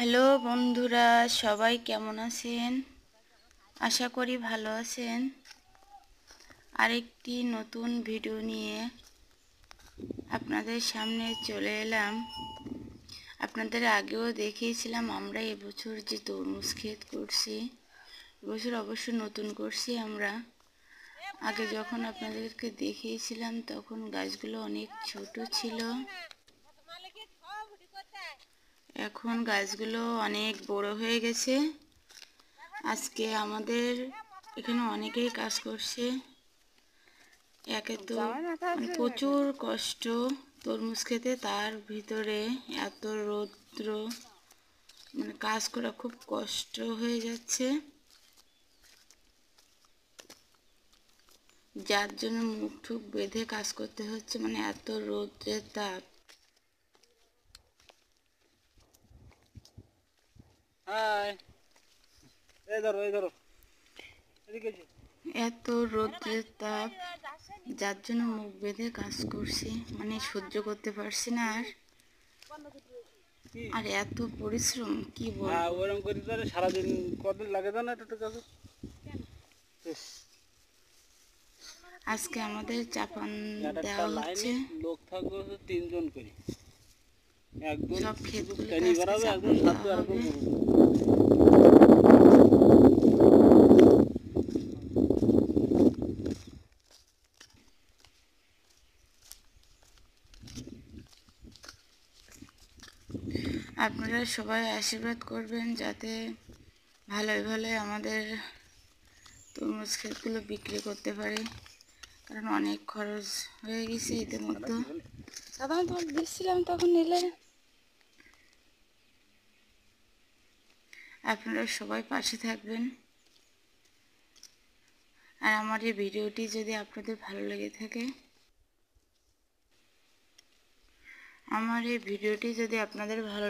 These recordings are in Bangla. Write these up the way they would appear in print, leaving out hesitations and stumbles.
হ্যালো বন্ধুরা, সবাই কেমন আছেন? আশা করি ভালো আছেন। আরেকটি নতুন ভিডিও নিয়ে আপনাদের সামনে চলে এলাম। আপনাদের আগেও দেখিয়েছিলাম আমরা এবছর যে তরমুজ ক্ষেত করছি। এবছর অবশ্য নতুন করছি আমরা। আগে যখন আপনাদেরকে দেখিয়েছিলাম তখন গাছগুলো অনেক ছোট ছিল। এখন গাছগুলো অনেক বড় হয়ে গেছে। আজকে আমাদের এখানে অনেকেই কাজ করছে। একে তো প্রচুর কষ্ট তরমুজ খেতে, তার ভিতরে এত রৌদ্র, কাজ করা খুব কষ্ট হয়ে যাচ্ছে, যার জন্য মুখ টুক বেঁধে কাজ করতে হচ্ছে, এত রৌদ্রের তাপ। এত রৌদ্রের তাপ, যার জন্য মুখ বেঁধে কাজ করছি, সহ্য করতে পারছি না আর এত পরিশ্রম কি বলবো। ওরকম করে তো সারাদিন কদিন লাগে না এটা কাজে। আজকে আমাদের চাপান দেওয়া হচ্ছে, লোক থাকবে 3 জন করে, একজন সব ক্ষেতগুলো ট্রেনিং করাবে, একজন সাথে আর একজন আপনারা সবাই আশীর্বাদ করবেন যাতে ভালোই ভালোই আমাদের তরমুজ ক্ষেতগুলো বিক্রি করতে পারি, কারণ অনেক খরচ হয়ে গেছে ইতিমধ্যে। সাধারণত দিচ্ছিলাম তখন নিলে। আপনারা সবাই পাশে থাকবেন। আর আমার এই ভিডিওটি যদি আপনাদের ভালো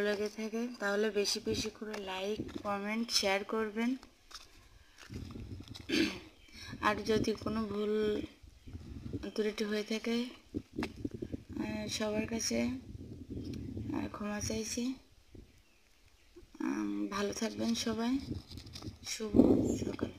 লেগে থাকে, তাহলে বেশি বেশি করে লাইক, কমেন্ট, শেয়ার করবেন। আর যদি কোনো ভুল ত্রুটি হয়ে থাকে সবার কাছে ক্ষমা চাইছি। ভালো থাকবেন সবাই। শুভ সকাল।